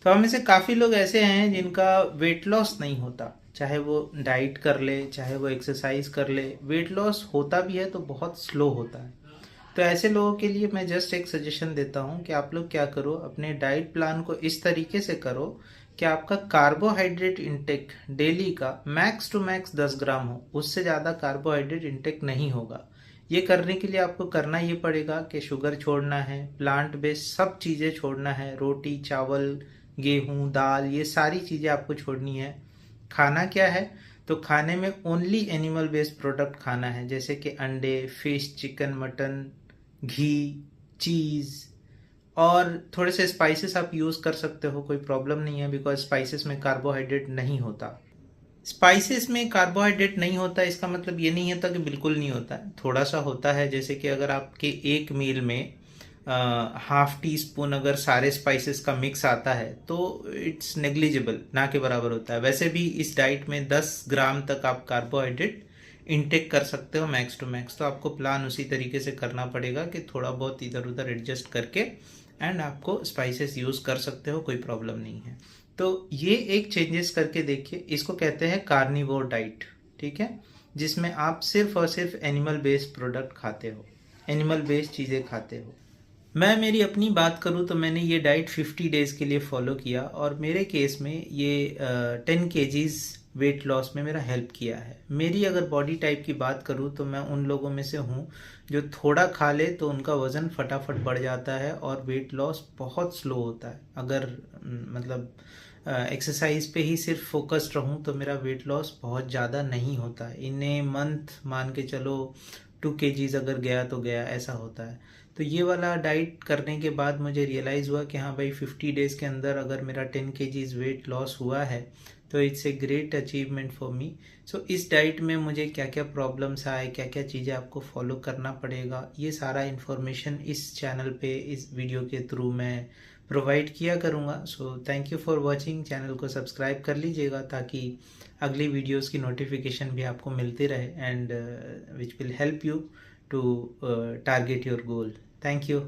तो हम में से काफ़ी लोग ऐसे हैं जिनका वेट लॉस नहीं होता, चाहे वो डाइट कर ले चाहे वो एक्सरसाइज कर ले, वेट लॉस होता भी है तो बहुत स्लो होता है। तो ऐसे लोगों के लिए मैं जस्ट एक सजेशन देता हूँ कि आप लोग क्या करो, अपने डाइट प्लान को इस तरीके से करो कि आपका कार्बोहाइड्रेट इंटेक डेली का मैक्स टू मैक्स 10 ग्राम हो, उससे ज़्यादा कार्बोहाइड्रेट इंटेक नहीं होगा। ये करने के लिए आपको करना ये पड़ेगा कि शुगर छोड़ना है, प्लांट बेस्ड सब चीज़ें छोड़ना है, रोटी चावल गेहूँ दाल ये सारी चीज़ें आपको छोड़नी है। खाना क्या है, तो खाने में ओनली एनिमल बेस्ड प्रोडक्ट खाना है, जैसे कि अंडे फिश चिकन मटन घी चीज़, और थोड़े से स्पाइसेस आप यूज़ कर सकते हो, कोई प्रॉब्लम नहीं है, बिकॉज स्पाइसेस में कार्बोहाइड्रेट नहीं होता। स्पाइसेस में कार्बोहाइड्रेट नहीं होता इसका मतलब ये नहीं होता कि बिल्कुल नहीं होता है, थोड़ा सा होता है। जैसे कि अगर आपके एक मील में ½ टी स्पून अगर सारे स्पाइसेस का मिक्स आता है तो इट्स नेग्लिजिबल, ना के बराबर होता है। वैसे भी इस डाइट में 10 ग्राम तक आप कार्बोहाइड्रेट इनटेक कर सकते हो मैक्स टू मैक्स। तो आपको प्लान उसी तरीके से करना पड़ेगा कि थोड़ा बहुत इधर उधर एडजस्ट करके एंड आपको स्पाइसेस यूज़ कर सकते हो, कोई प्रॉब्लम नहीं है। तो ये एक चेंजेस करके देखिए, इसको कहते हैं कार्निवोर डाइट, ठीक है, जिसमें आप सिर्फ और सिर्फ एनिमल बेस्ड प्रोडक्ट खाते हो, एनिमल बेस्ड चीज़ें खाते हो। मैं मेरी अपनी बात करूँ तो मैंने ये डाइट 50 डेज़ के लिए फॉलो किया और मेरे केस में ये 10 kgs वेट लॉस में मेरा हेल्प किया है। मेरी अगर बॉडी टाइप की बात करूँ तो मैं उन लोगों में से हूँ जो थोड़ा खा ले तो उनका वज़न फटाफट बढ़ जाता है और वेट लॉस बहुत स्लो होता है। अगर मतलब एक्सरसाइज पे ही सिर्फ फोकस्ड रहूँ तो मेरा वेट लॉस बहुत ज़्यादा नहीं होता है, इन ए मंथ मान के चलो 2 kgs अगर गया तो गया, ऐसा होता है। तो ये वाला डाइट करने के बाद मुझे रियलाइज़ हुआ कि हाँ भाई 50 डेज़ के अंदर अगर मेरा 10 kgs वेट लॉस हुआ है तो it's a great achievement for me. So इस डाइट में मुझे क्या क्या प्रॉब्लम्स आए, क्या क्या चीज़ें आपको फॉलो करना पड़ेगा, ये सारा इन्फॉर्मेशन इस चैनल पे इस वीडियो के थ्रू मैं प्रोवाइड किया करूँगा। So thank you for watching, channel को सब्सक्राइब कर लीजिएगा ताकि अगली वीडियोस की नोटिफिकेशन भी आपको मिलती रहे and which will help you to target your goal. Thank you.